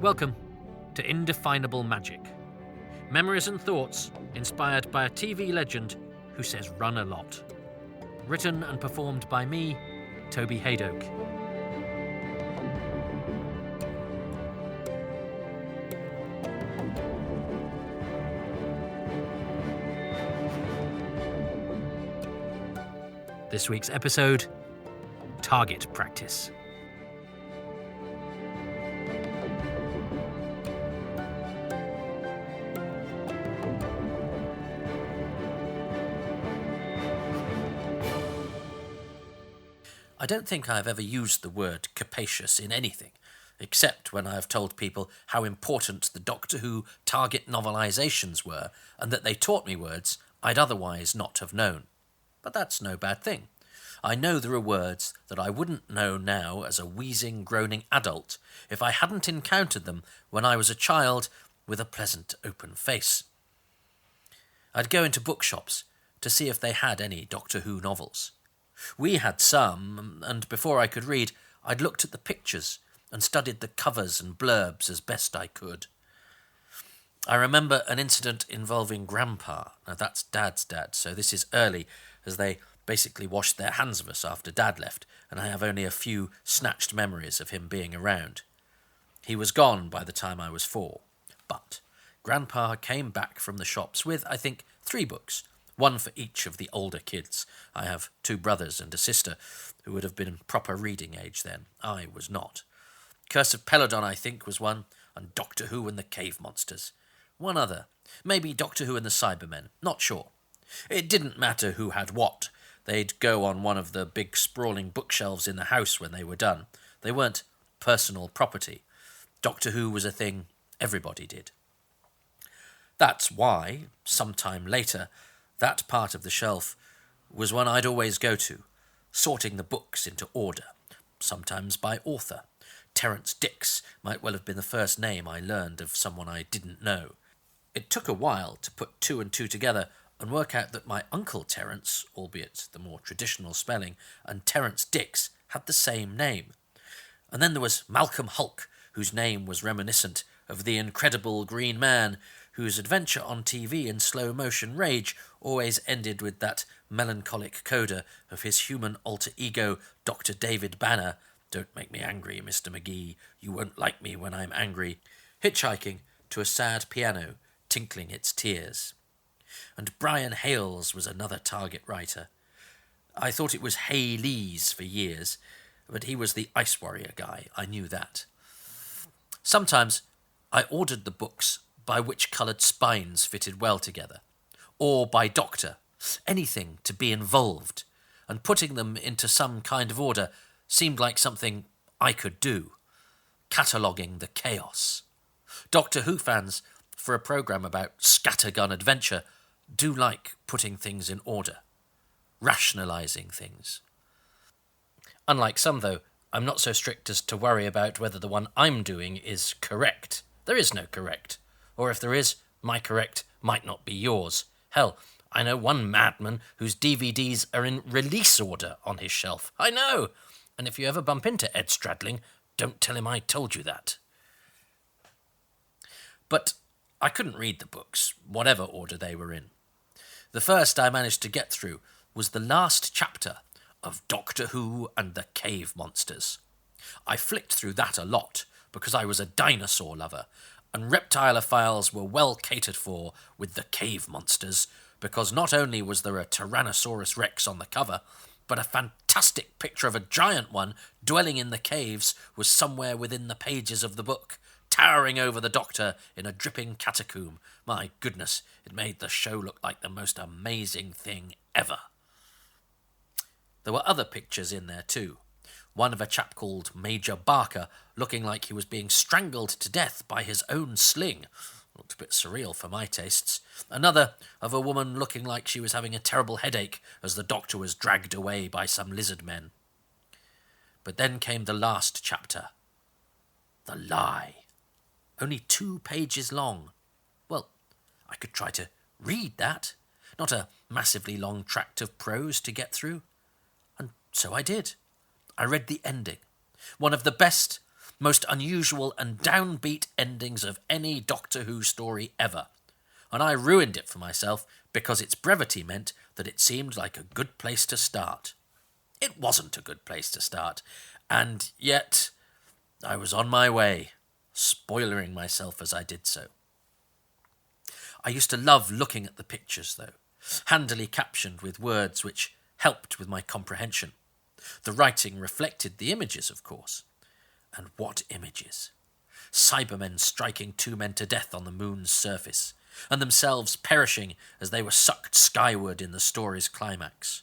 Welcome to Indefinable Magic. Memories and thoughts inspired by a TV legend who says run a lot. Written and performed by me, Toby Hadoke. This week's episode, Target Practice. I don't think I've ever used the word capacious in anything, except when I have told people how important the Doctor Who Target novelisations were, and that they taught me words I'd otherwise not have known. But that's no bad thing. I know there are words that I wouldn't know now as a wheezing, groaning adult if I hadn't encountered them when I was a child with a pleasant, open face. I'd go into bookshops to see if they had any Doctor Who novels. We had some, and before I could read, I'd looked at the pictures and studied the covers and blurbs as best I could. I remember an incident involving Grandpa. Now that's Dad's dad, so this is early, as they basically washed their hands of us after Dad left, and I have only a few snatched memories of him being around. He was gone by the time I was 4, but Grandpa came back from the shops with, I think, 3 books, one for each of the older kids. I have 2 brothers and a sister who would have been proper reading age then. I was not. Curse of Peladon, I think, was one, and Doctor Who and the Cave Monsters. One other, maybe Doctor Who and the Cybermen, not sure. It didn't matter who had what. They'd go on one of the big sprawling bookshelves in the house when they were done. They weren't personal property. Doctor Who was a thing everybody did. That's why, sometime later, that part of the shelf was one I'd always go to, sorting the books into order, sometimes by author. Terence Dix might well have been the first name I learned of someone I didn't know. It took a while to put 2 and 2 together and work out that my Uncle Terence, albeit the more traditional spelling, and Terence Dix had the same name. And then there was Malcolm Hulke, whose name was reminiscent of the incredible Green Man, whose adventure on TV in slow-motion rage always ended with that melancholic coda of his human alter ego, Dr. David Banner, "Don't make me angry, Mr. McGee, you won't like me when I'm angry," hitchhiking to a sad piano, tinkling its tears. And Brian Hales was another Target writer. I thought it was Hay Lees for years, but he was the Ice Warrior guy, I knew that. Sometimes I ordered the books by which coloured spines fitted well together, or by Doctor, anything to be involved, and putting them into some kind of order seemed like something I could do, cataloguing the chaos. Doctor Who fans, for a programme about scattergun adventure, do like putting things in order, rationalising things. Unlike some, though, I'm not so strict as to worry about whether the one I'm doing is correct. There is no correct. Or if there is, my correct might not be yours. Hell, I know one madman whose DVDs are in release order on his shelf. I know! And if you ever bump into Ed Stradling, don't tell him I told you that. But I couldn't read the books, whatever order they were in. The first I managed to get through was the last chapter of Doctor Who and the Cave Monsters. I flicked through that a lot because I was a dinosaur lover, and reptilophiles were well catered for with the Cave Monsters, because not only was there a Tyrannosaurus Rex on the cover, but a fantastic picture of a giant one dwelling in the caves was somewhere within the pages of the book, towering over the Doctor in a dripping catacomb. My goodness, it made the show look like the most amazing thing ever. There were other pictures in there too. One of a chap called Major Barker, looking like he was being strangled to death by his own sling. Looked a bit surreal for my tastes. Another of a woman looking like she was having a terrible headache as the Doctor was dragged away by some lizard men. But then came the last chapter. The Lie. Only 2 pages long. Well, I could try to read that. Not a massively long tract of prose to get through. And so I did. I read the ending. One of the best most unusual and downbeat endings of any Doctor Who story ever, and I ruined it for myself because its brevity meant that it seemed like a good place to start. It wasn't a good place to start, and yet I was on my way, spoiling myself as I did so. I used to love looking at the pictures, though, handily captioned with words which helped with my comprehension. The writing reflected the images, of course. And what images! Cybermen striking 2 men to death on the moon's surface, and themselves perishing as they were sucked skyward in the story's climax.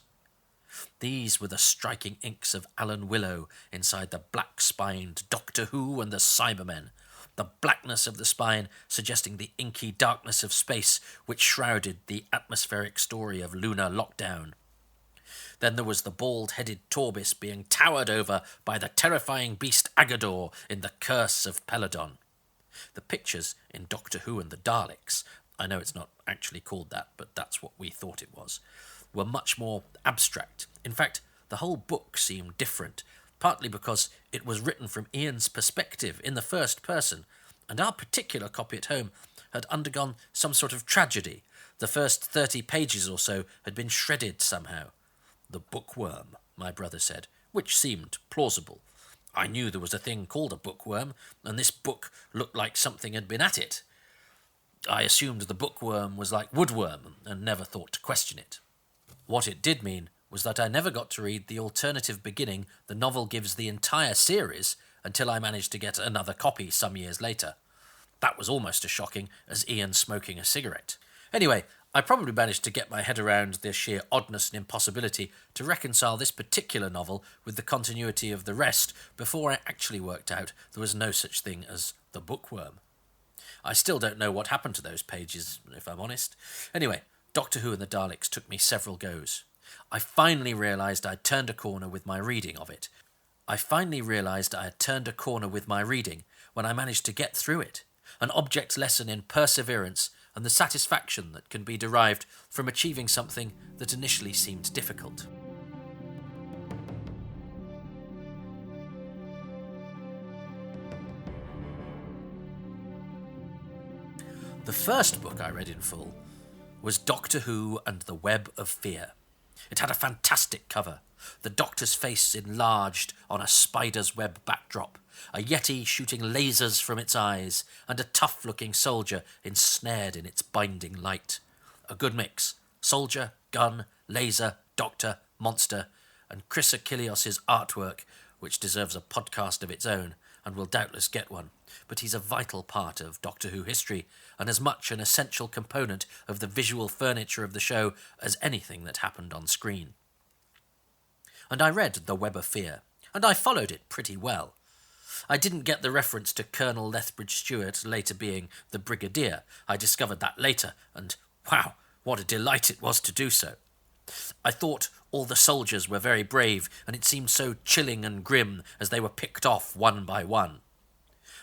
These were the striking inks of Alan Willow inside the black-spined Doctor Who and the Cybermen, the blackness of the spine suggesting the inky darkness of space which shrouded the atmospheric story of lunar lockdown. Then there was the bald-headed Torbis being towered over by the terrifying beast Agador in The Curse of Peladon. The pictures in Doctor Who and the Daleks, I know it's not actually called that, but that's what we thought it was, were much more abstract. In fact, the whole book seemed different, partly because it was written from Ian's perspective in the first person, and our particular copy at home had undergone some sort of tragedy. The first 30 pages or so had been shredded somehow. The bookworm, my brother said, which seemed plausible. I knew there was a thing called a bookworm, and this book looked like something had been at it. I assumed the bookworm was like woodworm, and never thought to question it. What it did mean was that I never got to read the alternative beginning the novel gives the entire series until I managed to get another copy some years later. That was almost as shocking as Ian smoking a cigarette. Anyway, I probably managed to get my head around the sheer oddness and impossibility to reconcile this particular novel with the continuity of the rest before I actually worked out there was no such thing as the bookworm. I still don't know what happened to those pages, if I'm honest. Anyway, Doctor Who and the Daleks took me several goes. I finally realised I'd turned a corner with my reading of it. When I managed to get through it. An object lesson in perseverance and the satisfaction that can be derived from achieving something that initially seemed difficult. The first book I read in full was Doctor Who and the Web of Fear. It had a fantastic cover, the Doctor's face enlarged on a spider's web backdrop, a yeti shooting lasers from its eyes, and a tough-looking soldier ensnared in its binding light. A good mix. Soldier, gun, laser, doctor, monster, and Chris Achilleos' artwork, which deserves a podcast of its own, and will doubtless get one. But he's a vital part of Doctor Who history, and as much an essential component of the visual furniture of the show as anything that happened on screen. And I read The Web of Fear, and I followed it pretty well. I didn't get the reference to Colonel Lethbridge Stewart later being the Brigadier. I discovered that later, and wow, what a delight it was to do so. I thought all the soldiers were very brave, and it seemed so chilling and grim as they were picked off one by one.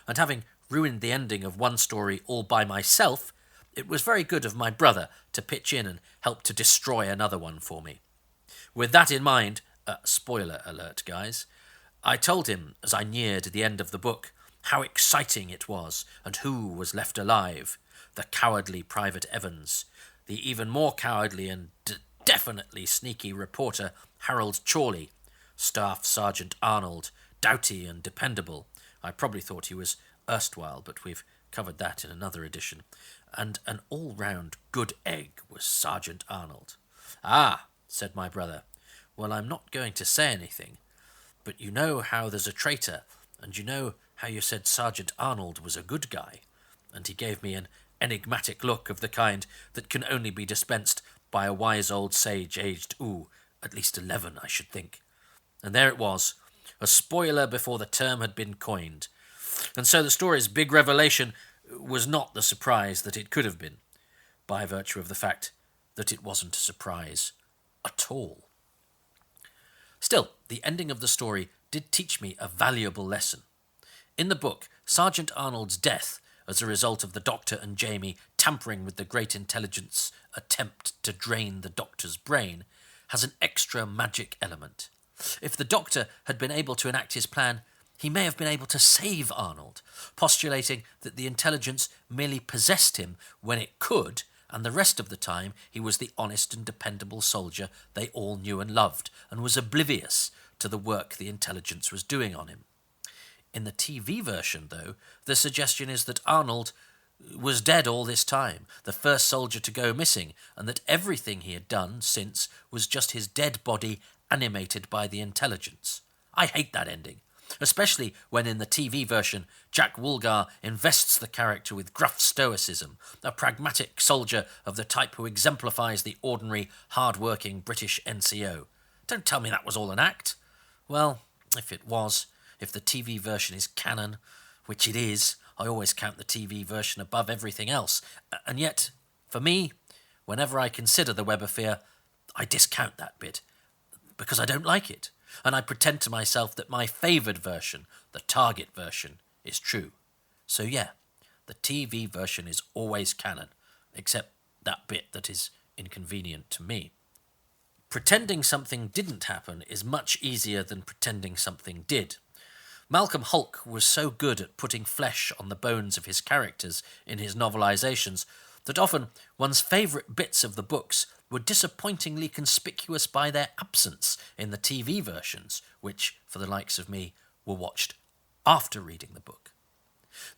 And having ruined the ending of one story all by myself, it was very good of my brother to pitch in and help to destroy another one for me. With that in mind, spoiler alert, guys, I told him as I neared the end of the book how exciting it was and who was left alive. The cowardly Private Evans, the even more cowardly and definitely sneaky reporter Harold Chorley, Staff Sergeant Arnold, doughty and dependable. I probably thought he was erstwhile, but we've covered that in another edition. And an all-round good egg was Sergeant Arnold. Ah, said my brother, well, I'm not going to say anything, but you know how there's a traitor, and you know how you said Sergeant Arnold was a good guy. And he gave me an enigmatic look of the kind that can only be dispensed by a wise old sage aged, at least 11, I should think. And there it was, a spoiler before the term had been coined. And so the story's big revelation was not the surprise that it could have been, by virtue of the fact that it wasn't a surprise at all. Still, the ending of the story did teach me a valuable lesson. In the book, Sergeant Arnold's death, as a result of the Doctor and Jamie tampering with the Great Intelligence attempt to drain the Doctor's brain, has an extra magic element. If the Doctor had been able to enact his plan, he may have been able to save Arnold, postulating that the intelligence merely possessed him when it could, and the rest of the time he was the honest and dependable soldier they all knew and loved, and was oblivious to the work the intelligence was doing on him. In the TV version, though, the suggestion is that Arnold was dead all this time, the first soldier to go missing, and that everything he had done since was just his dead body animated by the intelligence. I hate that ending, especially when in the TV version Jack Woolgar invests the character with gruff stoicism, a pragmatic soldier of the type who exemplifies the ordinary, hard-working British NCO. Don't tell me that was all an act. Well, if it was, if the TV version is canon, which it is, I always count the TV version above everything else. And yet, for me, whenever I consider the Web of Fear, I discount that bit, because I don't like it, and I pretend to myself that my favoured version, the target version, is true. So yeah, the TV version is always canon, except that bit that is inconvenient to me. Pretending something didn't happen is much easier than pretending something did. Malcolm Hulke was so good at putting flesh on the bones of his characters in his novelizations that often one's favourite bits of the books were disappointingly conspicuous by their absence in the TV versions, which, for the likes of me, were watched after reading the book.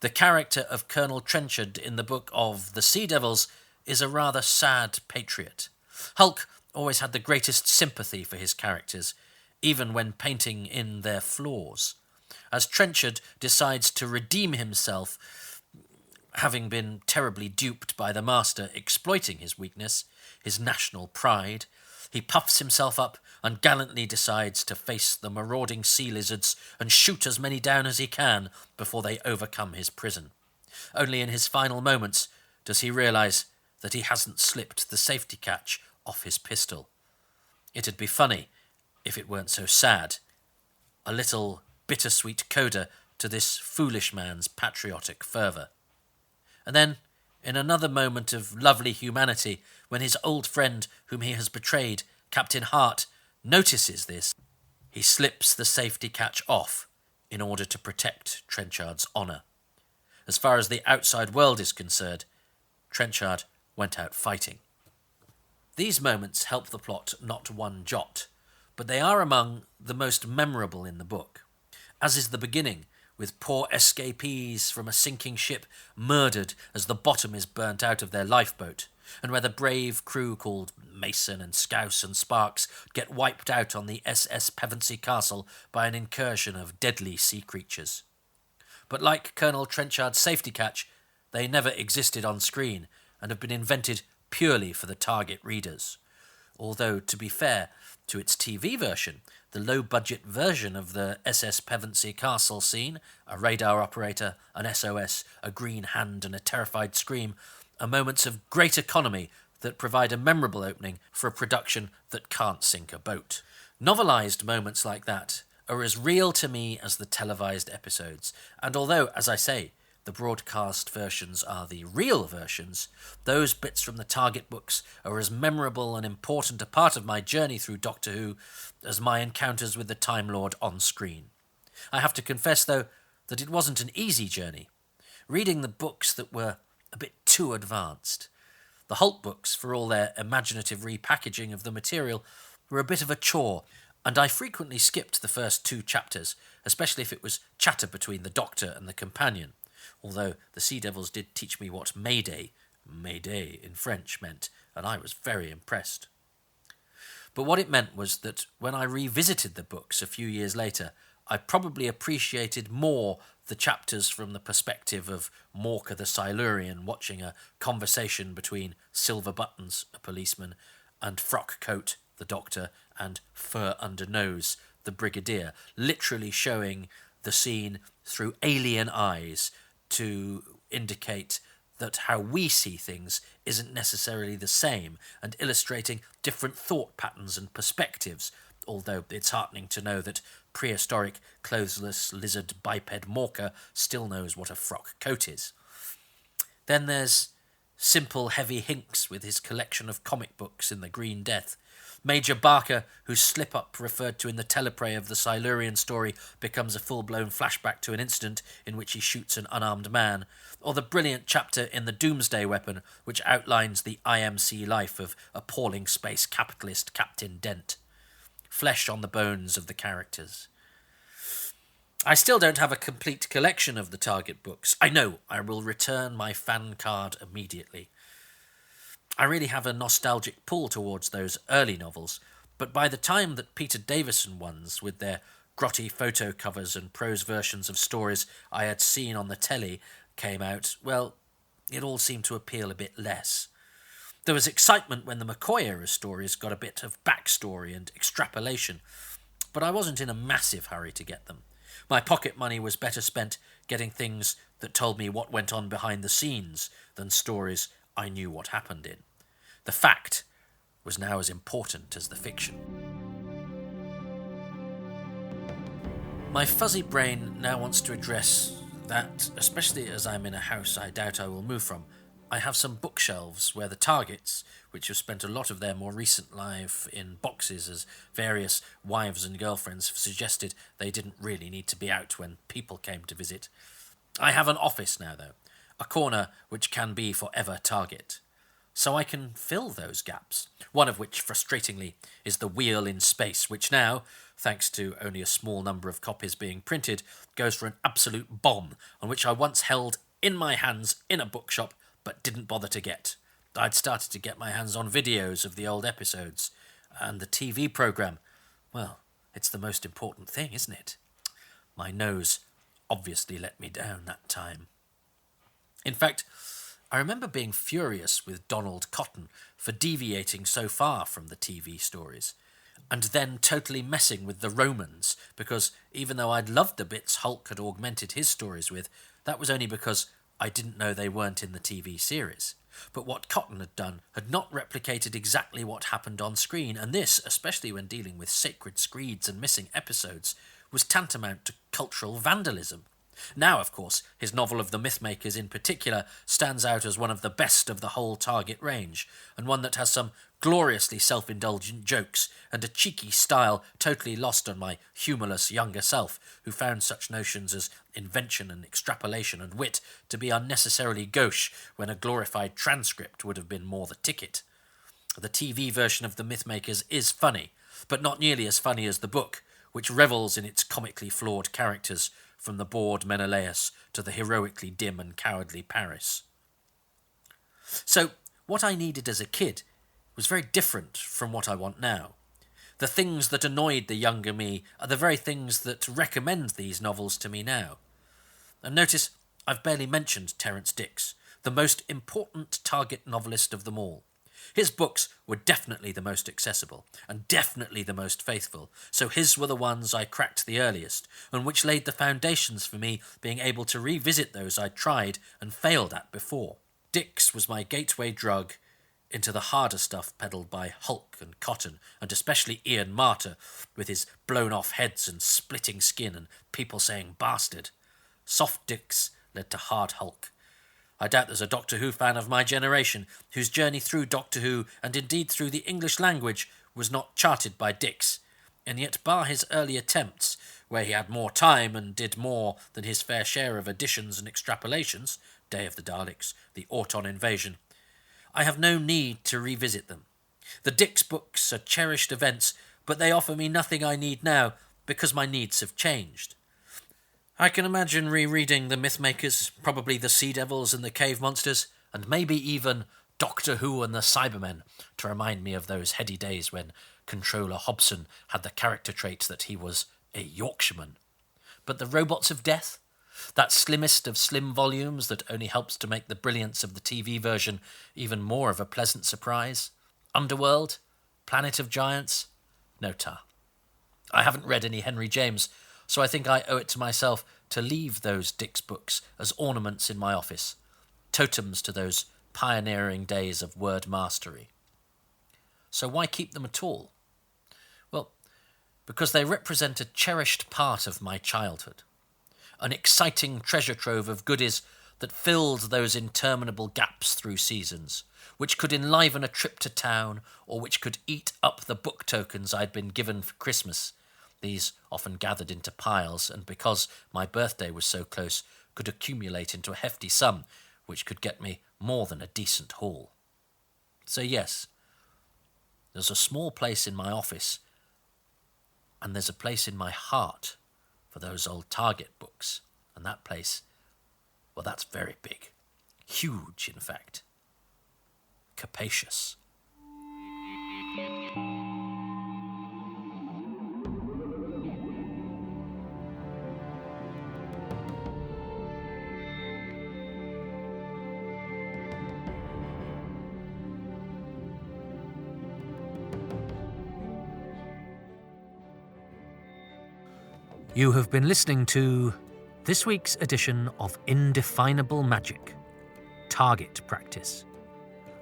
The character of Colonel Trenchard in the book of The Sea Devils is a rather sad patriot. Hulke always had the greatest sympathy for his characters, even when painting in their flaws. As Trenchard decides to redeem himself, having been terribly duped by the master exploiting his weakness, his national pride, he puffs himself up and gallantly decides to face the marauding sea lizards and shoot as many down as he can before they overcome his prison. Only in his final moments does he realise that he hasn't slipped the safety catch off his pistol. It'd be funny if it weren't so sad. A little bittersweet coda to this foolish man's patriotic fervour. And then, in another moment of lovely humanity, when his old friend whom he has betrayed, Captain Hart, notices this, he slips the safety catch off in order to protect Trenchard's honour. As far as the outside world is concerned, Trenchard went out fighting. These moments help the plot not one jot, but they are among the most memorable in the book, as is the beginning, with poor escapees from a sinking ship murdered as the bottom is burnt out of their lifeboat, and where the brave crew called Mason and Scouse and Sparks get wiped out on the SS Pevensey Castle by an incursion of deadly sea creatures. But like Colonel Trenchard's safety catch, they never existed on screen and have been invented purely for the target readers. Although, to be fair to its TV version, the low-budget version of the SS Pevensey Castle scene, a radar operator, an SOS, a green hand and a terrified scream, are moments of great economy that provide a memorable opening for a production that can't sink a boat. Novelised moments like that are as real to me as the televised episodes, and although, as I say, the broadcast versions are the real versions, those bits from the Target books are as memorable and important a part of my journey through Doctor Who as my encounters with the Time Lord on screen. I have to confess, though, that it wasn't an easy journey. Reading the books that were a bit too advanced. The Hulke books, for all their imaginative repackaging of the material, were a bit of a chore, and I frequently skipped the first 2 chapters, especially if it was chatter between the Doctor and the companion. Although the Sea Devils did teach me what Mayday in French, meant, and I was very impressed. But what it meant was that when I revisited the books a few years later, I probably appreciated more the chapters from the perspective of Morka the Silurian watching a conversation between Silver Buttons, a policeman, and Frock Coat, the Doctor, and Fur Under Nose, the Brigadier, literally showing the scene through alien eyes to indicate that how we see things isn't necessarily the same, and illustrating different thought patterns and perspectives, although it's heartening to know that prehistoric, clothesless, lizard biped Morka still knows what a frock coat is. Then there's Simple Heavy Hinks with his collection of comic books in the Green Death, Major Barker, whose slip-up referred to in the teleplay of the Silurian story becomes a full-blown flashback to an incident in which he shoots an unarmed man, or the brilliant chapter in The Doomsday Weapon, which outlines the IMC life of appalling space capitalist Captain Dent. Flesh on the bones of the characters. I still don't have a complete collection of the Target books. I know I will return my fan card immediately. I really have a nostalgic pull towards those early novels, but by the time that Peter Davison ones, with their grotty photo covers and prose versions of stories I had seen on the telly, came out, well, it all seemed to appeal a bit less. There was excitement when the McCoy-era stories got a bit of backstory and extrapolation, but I wasn't in a massive hurry to get them. My pocket money was better spent getting things that told me what went on behind the scenes than stories I knew what happened in. The fact was now as important as the fiction. My fuzzy brain now wants to address that, especially as I'm in a house I doubt I will move from, I have some bookshelves where the Targets, which have spent a lot of their more recent life in boxes as various wives and girlfriends have suggested they didn't really need to be out when people came to visit. I have an office now, though, a corner which can be forever Target. So I can fill those gaps, one of which, frustratingly, is the Wheel in Space, which now, thanks to only a small number of copies being printed, goes for an absolute bomb, and which I once held in my hands in a bookshop but didn't bother to get. I'd started to get my hands on videos of the old episodes, and the TV programme. Well, it's the most important thing, isn't it? My nose obviously let me down that time. In fact, I remember being furious with Donald Cotton for deviating so far from the TV stories, and then totally messing with the Romans, because even though I'd loved the bits Hulk had augmented his stories with, that was only because I didn't know they weren't in the TV series. But what Cotton had done had not replicated exactly what happened on screen, and this, especially when dealing with sacred screeds and missing episodes, was tantamount to cultural vandalism. Now, of course, his novel of the Mythmakers in particular stands out as one of the best of the whole Target range, and one that has some gloriously self-indulgent jokes and a cheeky style totally lost on my humourless younger self, who found such notions as invention and extrapolation and wit to be unnecessarily gauche when a glorified transcript would have been more the ticket. The TV version of the Mythmakers is funny, but not nearly as funny as the book, which revels in its comically flawed characters, from the bored Menelaus to the heroically dim and cowardly Paris. So, what I needed as a kid was very different from what I want now. The things that annoyed the younger me are the very things that recommend these novels to me now. And notice, I've barely mentioned Terence Dicks, the most important Target novelist of them all. His books were definitely the most accessible, and definitely the most faithful, so his were the ones I cracked the earliest, and which laid the foundations for me being able to revisit those I'd tried and failed at before. Dicks was my gateway drug into the harder stuff peddled by Hulk and Cotton, and especially Ian Marter, with his blown-off heads and splitting skin and people saying bastard. Soft Dicks led to hard Hulk. I doubt there's a Doctor Who fan of my generation whose journey through Doctor Who, and indeed through the English language, was not charted by Dicks, and yet bar his early attempts, where he had more time and did more than his fair share of additions and extrapolations, Day of the Daleks, the Auton invasion, I have no need to revisit them. The Dicks books are cherished events, but they offer me nothing I need now, because my needs have changed. I can imagine rereading the Mythmakers, probably the Sea Devils and the Cave Monsters, and maybe even Doctor Who and the Cybermen, to remind me of those heady days when Controller Hobson had the character trait that he was a Yorkshireman. But the Robots of Death? That slimmest of slim volumes that only helps to make the brilliance of the TV version even more of a pleasant surprise? Underworld? Planet of Giants? No tar. I haven't read any Henry James, so I think I owe it to myself to leave those Dicks books as ornaments in my office, totems to those pioneering days of word mastery. So why keep them at all? Well, because they represent a cherished part of my childhood, an exciting treasure trove of goodies that filled those interminable gaps through seasons, which could enliven a trip to town, or which could eat up the book tokens I'd been given for Christmas. These often gathered into piles, and because my birthday was so close, could accumulate into a hefty sum, which could get me more than a decent haul. So yes, there's a small place in my office, and there's a place in my heart for those old Target books, and that place, well, that's very big. Huge, in fact. Capacious. You have been listening to this week's edition of Indefinable Magic, Target Practice.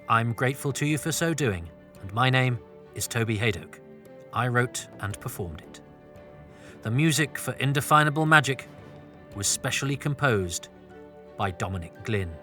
I'm grateful to you for so doing, and my name is Toby Hadoke. I wrote and performed it. The music for Indefinable Magic was specially composed by Dominic Glynn.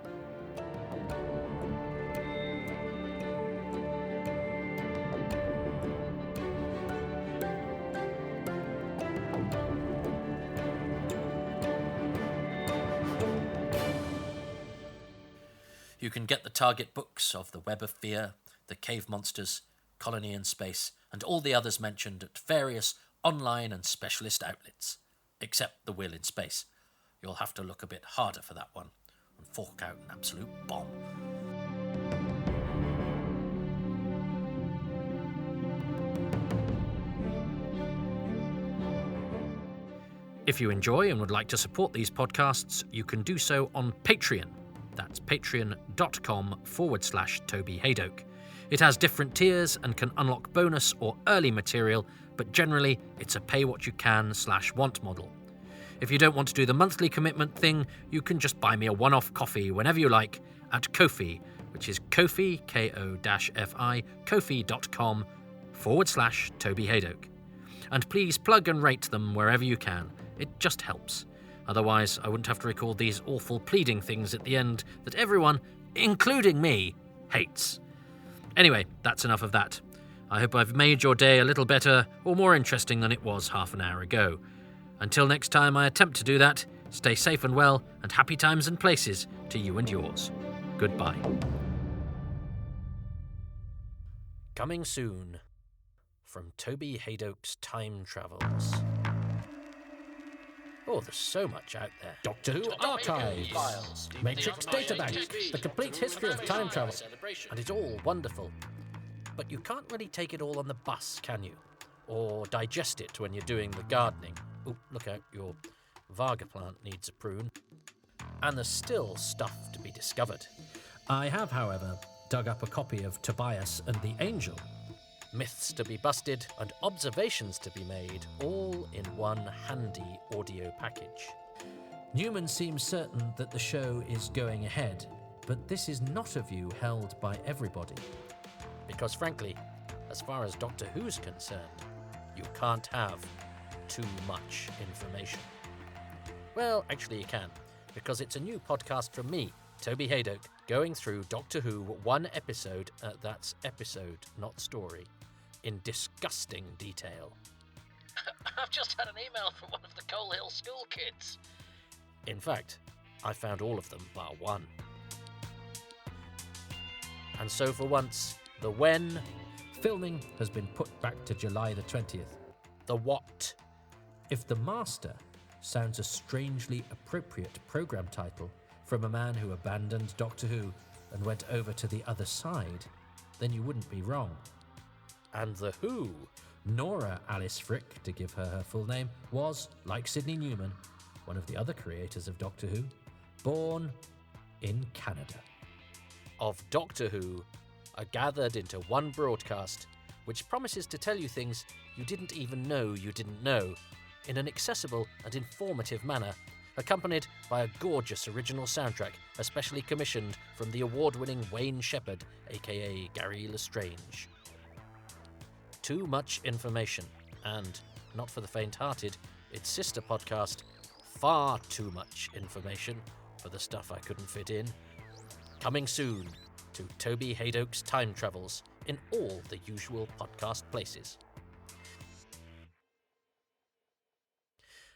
You can get the Target books of The Web of Fear, The Cave Monsters, Colony in Space, and all the others mentioned at various online and specialist outlets, except The Will in Space. You'll have to look a bit harder for that one and fork out an absolute bomb. If you enjoy and would like to support these podcasts, you can do so on Patreon. That's patreon.com/Toby Hadoke. It has different tiers and can unlock bonus or early material, but generally it's a pay-what-you-can/want model. If you don't want to do the monthly commitment thing, you can just buy me a one-off coffee whenever you like at Ko-fi, which is Ko-fi, Ko-fi, Ko-fi.com/Toby Hadoke. And please plug and rate them wherever you can. It just helps. Otherwise, I wouldn't have to record these awful pleading things at the end that everyone, including me, hates. Anyway, that's enough of that. I hope I've made your day a little better or more interesting than it was half an hour ago. Until next time I attempt to do that, stay safe and well, and happy times and places to you and yours. Goodbye. Coming soon, from Toby Hadoke's Time Travels. Oh, there's so much out there. Doctor Who Archives, Files, Matrix Databank, the complete history of time travel. And it's all wonderful. But you can't really take it all on the bus, can you? Or digest it when you're doing the gardening. Oh, look out, your Varga plant needs a prune. And there's still stuff to be discovered. I have, however, dug up a copy of Tobias and the Angel. Myths to be busted and observations to be made, all in one handy audio package. Newman seems certain that the show is going ahead, but this is not a view held by everybody. Because frankly, as far as Doctor Who's concerned, you can't have too much information. Well, actually you can, because it's a new podcast from me, Toby Hadoke, going through Doctor Who one episode, that's episode, not story, in disgusting detail. I've just had an email from one of the Coal Hill school kids. In fact, I found all of them bar one. And so for once, the when, Filming has been put back to July the 20th. the what, If The Master sounds a strangely appropriate programme title from a man who abandoned Doctor Who and went over to the other side, then you wouldn't be wrong. and the who. Nora Alice Frick, to give her full name, was, like Sidney Newman, one of the other creators of Doctor Who, born in Canada. Of Doctor Who are gathered into one broadcast, which promises to tell you things you didn't even know you didn't know, in an accessible and informative manner, accompanied by a gorgeous original soundtrack, especially commissioned from the award-winning Wayne Shepherd, aka Gary Lestrange. Too much information, and, not for the faint-hearted, its sister podcast, Far Too Much Information, for the stuff I couldn't fit in. Coming soon to Toby Hadoke's Time Travels in all the usual podcast places.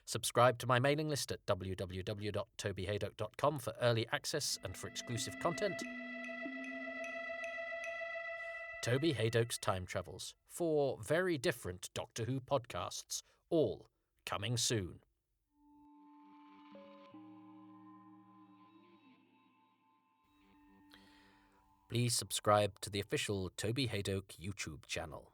Subscribe to my mailing list at www.tobyhadoke.com for early access and for exclusive content. Toby Hadoke's Time Travels, 4 very different Doctor Who podcasts, all coming soon. Please subscribe to the official Toby Hadoke YouTube channel.